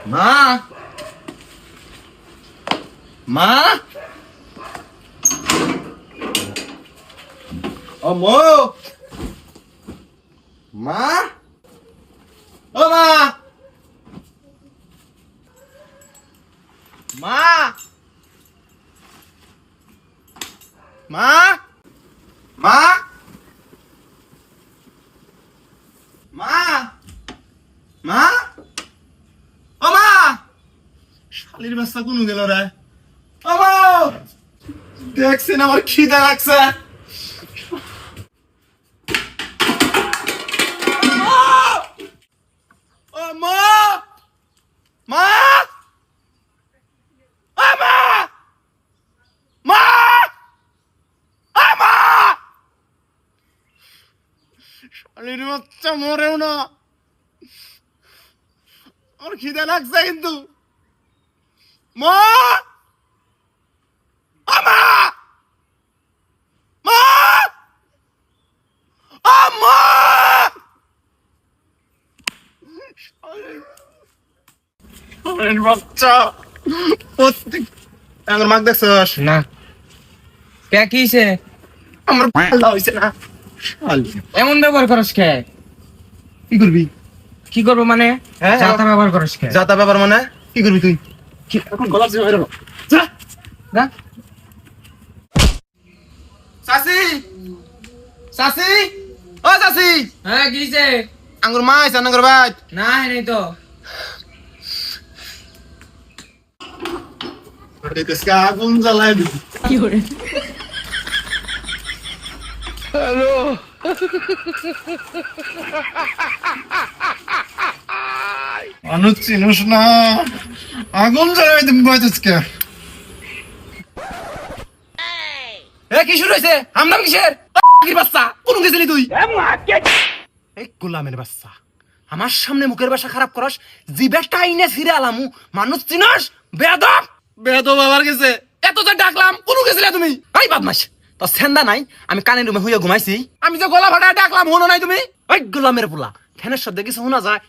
মা মা ও মো মা ও মা মা মা মা মা মা ও মা শালির বাচ্চা কোন গেল রে ও মা দেখছেন আমার খিদে লাগছে ও মা মা ও মা মা ও মা শালির বাচ্চা মরেও না আমার খিদে লাগছে কিন্তু মা ও মা মা ও মা শালির বাচ্চা আমার মাক দেখছস না কে কিছে আমার ভালো হইছে না শালি এমন ব্যবহার করস কে? কি করবি কি করব মানে? হ্যাঁ, যাতা ব্যবহার করস কে? যাতা ব্যাপার মানে কি করবি তুই এখন গলা যে হইলো যা না সাসি সাসি ও সাসি হ্যাঁ কিছে? আঙ্গুর মা আইছে আঙ্গুর ভাই না নাই তো আরে তেসকা আগুন জ্বালায় দিবি কি করে? হ্যালো মানুষ চিনুস না আগুন জ্বালায় দিবি ভাই তেসকা এ কি শুরু হইছে? হামনাম কিসের? কি বাচ্চা কোন গেছিলি তুই? এই গোলামের বাচ্চা আমার সামনে মুখের ভাষা খারাপ করস জিবে টাইনে ফিরে আলামু মানুষ চিনস বেয়াদব বেয়াদব আবার গেছে এত তো ডাকলাম কোন গেছিলা তুমি? এই বদমাশ তো সেন্দা নাই আমি কানে রুমে হইয়া ঘুমাইছি আমি যে গলা ফাটায় ডাকলাম হনো নাই তুমি? ওই গোলামের পোলা ফ্যানের শব্দ কিছু শোনা যায়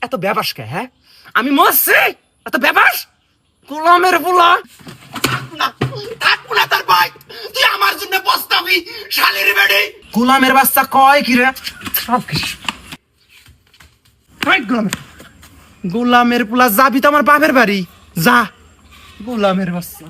এত ব্যাপাস কে হ্যাঁ আমি মরছি এত ব্যাপাস গোলামের পোলা তার ভাই তুই আমার জন্য পস্তাবি শালির বেড়ে গোলামের বাচ্চা কয় কি রে সব কিছু গোলামের পোলা যাবি তো আমার বাপের বাড়ি যা গোলামের বাচ্চা